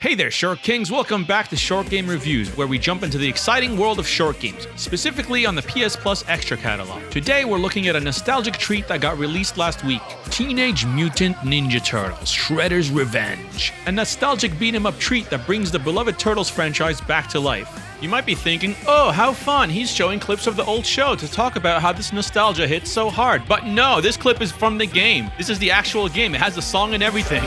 Hey there, Short Kings! Welcome back to Short Game Reviews, where we jump into the exciting world of short games, specifically on the PS Plus Extra catalog. Today, we're looking at a nostalgic treat that got released last week, Teenage Mutant Ninja Turtles: Shredder's Revenge. A nostalgic beat-em-up treat that brings the beloved Turtles franchise back to life. You might be thinking, oh, how fun, he's showing clips of the old show to talk about how this nostalgia hits so hard. But no, this clip is from the game. This is the actual game. It has the song and everything.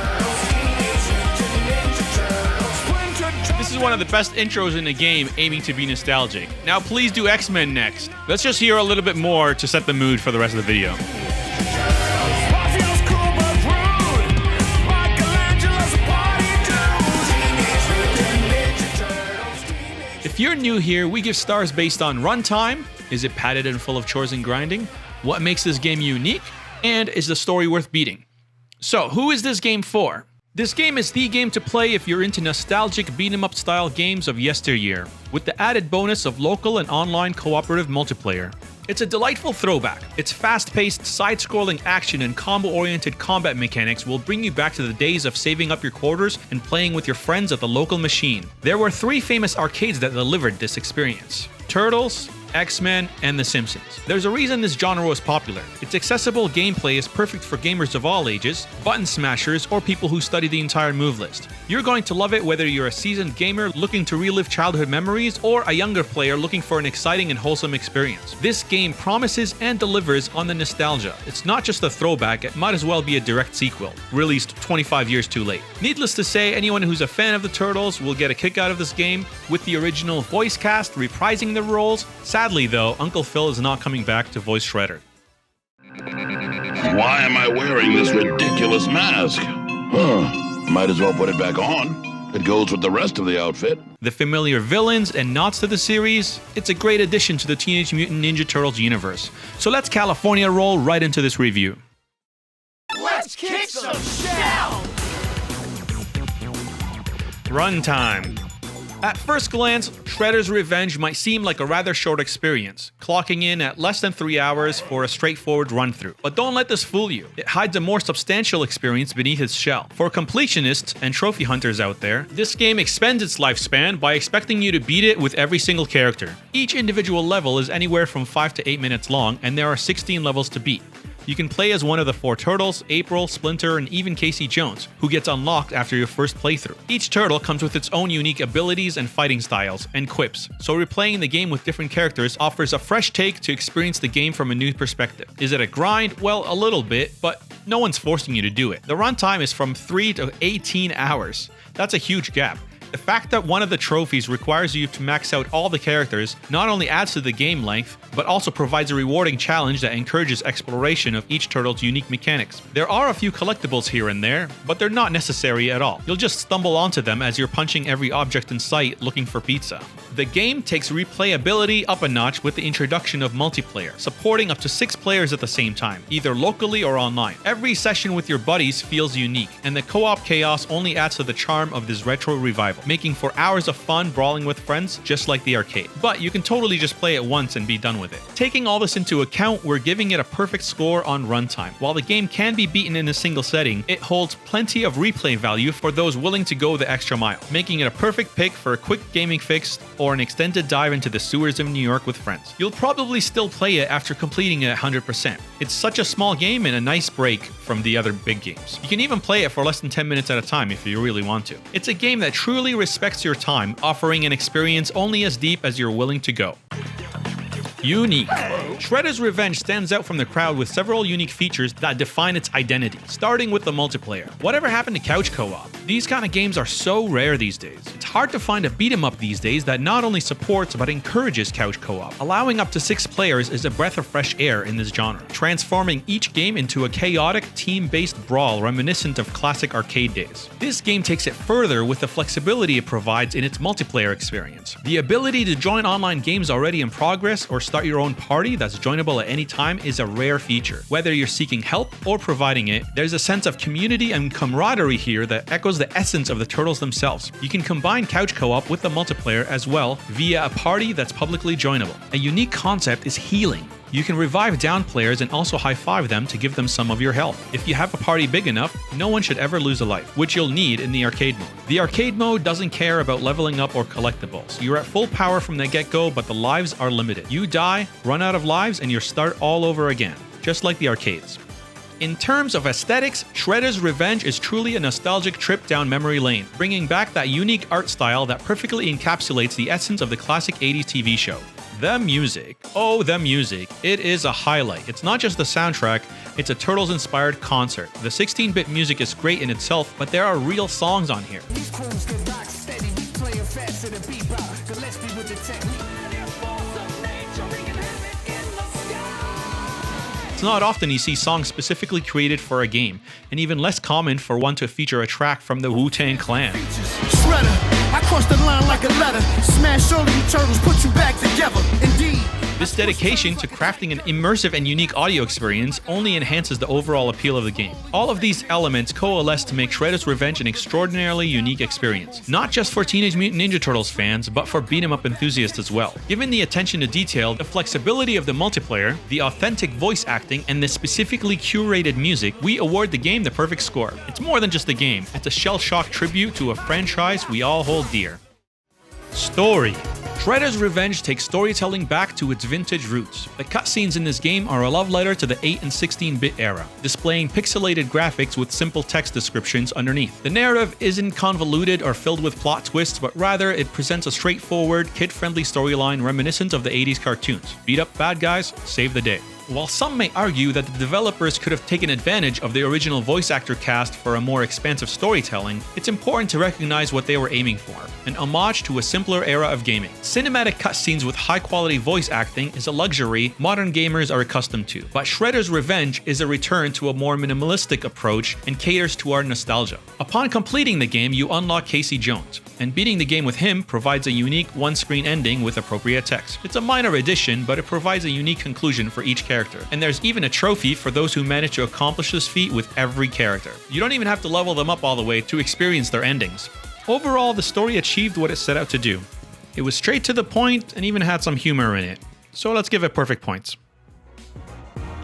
This is one of the best intros in the game, aiming to be nostalgic. Now please do X-Men next. Let's just hear a little bit more to set the mood for the rest of the video. If you're new here, we give stars based on runtime. Is it padded and full of chores and grinding? What makes this game unique? And is the story worth beating? So, who is this game for? This game is the game to play if you're into nostalgic beat-em-up style games of yesteryear, with the added bonus of local and online cooperative multiplayer. It's a delightful throwback. Its fast-paced, side-scrolling action and combo-oriented combat mechanics will bring you back to the days of saving up your quarters and playing with your friends at the local machine. There were 3 famous arcades that delivered this experience: Turtles, X-Men, and The Simpsons. There's a reason this genre was popular. Its accessible gameplay is perfect for gamers of all ages, button smashers, or people who study the entire move list. You're going to love it whether you're a seasoned gamer looking to relive childhood memories or a younger player looking for an exciting and wholesome experience. This game promises and delivers on the nostalgia. It's not just a throwback, it might as well be a direct sequel, released 25 years too late. Needless to say, anyone who's a fan of the Turtles will get a kick out of this game, with the original voice cast reprising their roles. Sadly though, Uncle Phil is not coming back to voice Shredder. Why am I wearing this ridiculous mask? Might as well put it back on. It goes with the rest of the outfit. The familiar villains and nods to the series, it's a great addition to the Teenage Mutant Ninja Turtles universe. So let's California roll right into this review. Let's kick some shell! Runtime. At first glance, Shredder's Revenge might seem like a rather short experience, clocking in at less than 3 hours for a straightforward run-through. But don't let this fool you. It hides a more substantial experience beneath its shell. For completionists and trophy hunters out there, this game extends its lifespan by expecting you to beat it with every single character. Each individual level is anywhere from 5 to 8 minutes long, and there are 16 levels to beat. You can play as one of the 4 Turtles, April, Splinter, and even Casey Jones, who gets unlocked after your first playthrough. Each turtle comes with its own unique abilities and fighting styles, and quips, so replaying the game with different characters offers a fresh take to experience the game from a new perspective. Is it a grind? Well, a little bit, but no one's forcing you to do it. The runtime is from 3 to 18 hours. That's a huge gap. The fact that one of the trophies requires you to max out all the characters not only adds to the game length, but also provides a rewarding challenge that encourages exploration of each turtle's unique mechanics. There are a few collectibles here and there, but they're not necessary at all. You'll just stumble onto them as you're punching every object in sight looking for pizza. The game takes replayability up a notch with the introduction of multiplayer, supporting up to 6 players at the same time, either locally or online. Every session with your buddies feels unique, and the co-op chaos only adds to the charm of this retro revival, making for hours of fun brawling with friends just like the arcade. But you can totally just play it once and be done with it. Taking all this into account, we're giving it a perfect score on runtime. While the game can be beaten in a single setting, it holds plenty of replay value for those willing to go the extra mile, making it a perfect pick for a quick gaming fix or an extended dive into the sewers of New York with friends. You'll probably still play it after completing it 100%. It's such a small game and a nice break from the other big games. You can even play it for less than 10 minutes at a time if you really want to. It's a game that truly respects your time, offering an experience only as deep as you're willing to go. Unique. Shredder's Revenge stands out from the crowd with several unique features that define its identity, starting with the multiplayer. Whatever happened to couch co-op? These kind of games are so rare these days. It's hard to find a beat-em-up these days that not only supports but encourages couch co-op. Allowing up to 6 players is a breath of fresh air in this genre, transforming each game into a chaotic, team-based brawl reminiscent of classic arcade days. This game takes it further with the flexibility it provides in its multiplayer experience. The ability to join online games already in progress or start your own party that's joinable at any time is a rare feature. Whether you're seeking help or providing it, there's a sense of community and camaraderie here that echoes the essence of the Turtles themselves. You can combine couch co-op with the multiplayer as well via a party that's publicly joinable. A unique concept is healing. You can revive down players and also high-five them to give them some of your health. If you have a party big enough, no one should ever lose a life, which you'll need in the arcade mode. The arcade mode doesn't care about leveling up or collectibles. You're at full power from the get-go, but the lives are limited. You die, run out of lives, and you start all over again, just like the arcades. In terms of aesthetics, Shredder's Revenge is truly a nostalgic trip down memory lane, bringing back that unique art style that perfectly encapsulates the essence of the classic 80s TV show. The music. Oh, the music. It is a highlight. It's not just the soundtrack, it's a Turtles-inspired concert. The 16-bit music is great in itself, but there are real songs on here. It's not often you see songs specifically created for a game, and even less common for one to feature a track from the Wu-Tang Clan. Shredder, I crossed the line like a letter. Smash all of you turtles, put you back together. Indeed. This dedication to crafting an immersive and unique audio experience only enhances the overall appeal of the game. All of these elements coalesce to make Shredder's Revenge an extraordinarily unique experience, not just for Teenage Mutant Ninja Turtles fans, but for beat-em-up enthusiasts as well. Given the attention to detail, the flexibility of the multiplayer, the authentic voice acting, and the specifically curated music, we award the game the perfect score. It's more than just a game, it's a shell-shock tribute to a franchise we all hold dear. Story. Shredder's Revenge takes storytelling back to its vintage roots. The cutscenes in this game are a love letter to the 8 and 16-bit era, displaying pixelated graphics with simple text descriptions underneath. The narrative isn't convoluted or filled with plot twists, but rather it presents a straightforward, kid-friendly storyline reminiscent of the 80s cartoons. Beat up bad guys, save the day. While some may argue that the developers could have taken advantage of the original voice actor cast for a more expansive storytelling, it's important to recognize what they were aiming for, an homage to a simpler era of gaming. Cinematic cutscenes with high-quality voice acting is a luxury modern gamers are accustomed to, but Shredder's Revenge is a return to a more minimalistic approach and caters to our nostalgia. Upon completing the game, you unlock Casey Jones, and beating the game with him provides a unique one-screen ending with appropriate text. It's a minor addition, but it provides a unique conclusion for each character. And there's even a trophy for those who manage to accomplish this feat with every character. You don't even have to level them up all the way to experience their endings. Overall, the story achieved what it set out to do. It was straight to the point and even had some humor in it. So let's give it perfect points.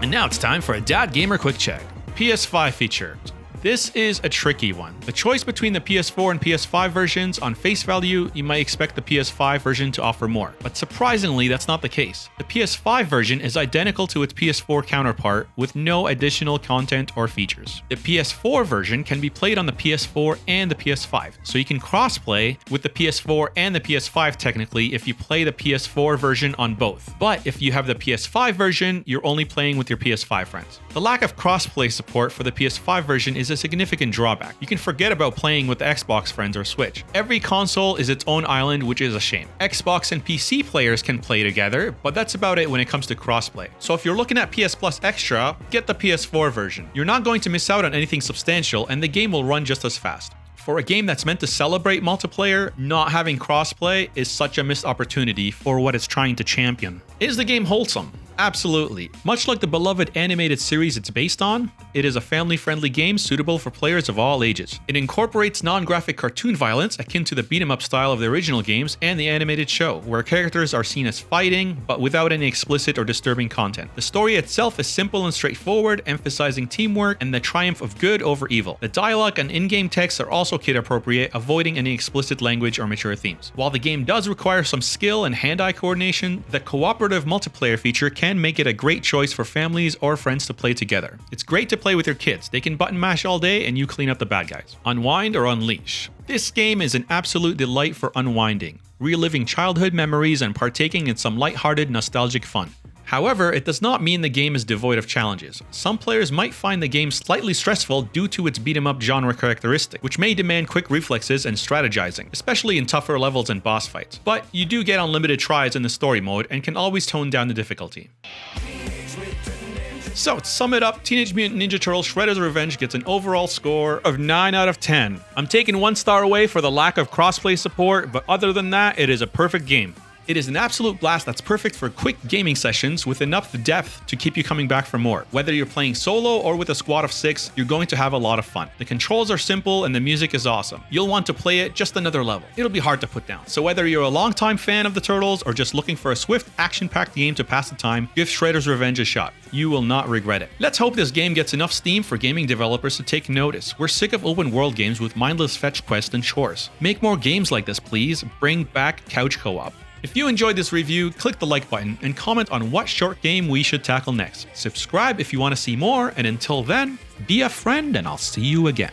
And now it's time for a Dad Gamer Quick Check. PS5 features. This is a tricky one. The choice between the PS4 and PS5 versions, on face value, you might expect the PS5 version to offer more. But surprisingly, that's not the case. The PS5 version is identical to its PS4 counterpart with no additional content or features. The PS4 version can be played on the PS4 and the PS5, so you can crossplay with the PS4 and the PS5 technically if you play the PS4 version on both. But if you have the PS5 version, you're only playing with your PS5 friends. The lack of crossplay support for the PS5 version is a significant drawback. You can forget about playing with the Xbox friends or Switch. Every console is its own island, which is a shame. Xbox and PC players can play together, but that's about it when it comes to crossplay. So if you're looking at PS Plus Extra, get the PS4 version. You're not going to miss out on anything substantial, and the game will run just as fast. For a game that's meant to celebrate multiplayer, not having crossplay is such a missed opportunity for what it's trying to champion. Is the game wholesome? Absolutely. Much like the beloved animated series it's based on, it is a family-friendly game suitable for players of all ages. It incorporates non-graphic cartoon violence akin to the beat-em-up style of the original games and the animated show, where characters are seen as fighting, but without any explicit or disturbing content. The story itself is simple and straightforward, emphasizing teamwork and the triumph of good over evil. The dialogue and in-game text are also kid-appropriate, avoiding any explicit language or mature themes. While the game does require some skill and hand-eye coordination, the cooperative multiplayer feature can make it a great choice for families or friends to play together. It's great to play with your kids. They can button mash all day and you clean up the bad guys. Unwind or unleash. This game is an absolute delight for unwinding, reliving childhood memories and partaking in some lighthearted, nostalgic fun. However, it does not mean the game is devoid of challenges. Some players might find the game slightly stressful due to its beat-em-up genre characteristic, which may demand quick reflexes and strategizing, especially in tougher levels and boss fights. But you do get unlimited tries in the story mode and can always tone down the difficulty. So, to sum it up, Teenage Mutant Ninja Turtles Shredder's Revenge gets an overall score of 9 out of 10. I'm taking 1 star away for the lack of crossplay support, but other than that, it is a perfect game. It is an absolute blast that's perfect for quick gaming sessions with enough depth to keep you coming back for more. Whether you're playing solo or with a squad of 6, you're going to have a lot of fun. The controls are simple and the music is awesome. You'll want to play it just another level. It'll be hard to put down. So whether you're a longtime fan of the Turtles or just looking for a swift, action-packed game to pass the time, give Shredder's Revenge a shot. You will not regret it. Let's hope this game gets enough steam for gaming developers to take notice. We're sick of open world games with mindless fetch quests and chores. Make more games like this, please. Bring back couch co-op. If you enjoyed this review, click the like button and comment on what short game we should tackle next. Subscribe if you want to see more, and until then, be a friend and I'll see you again.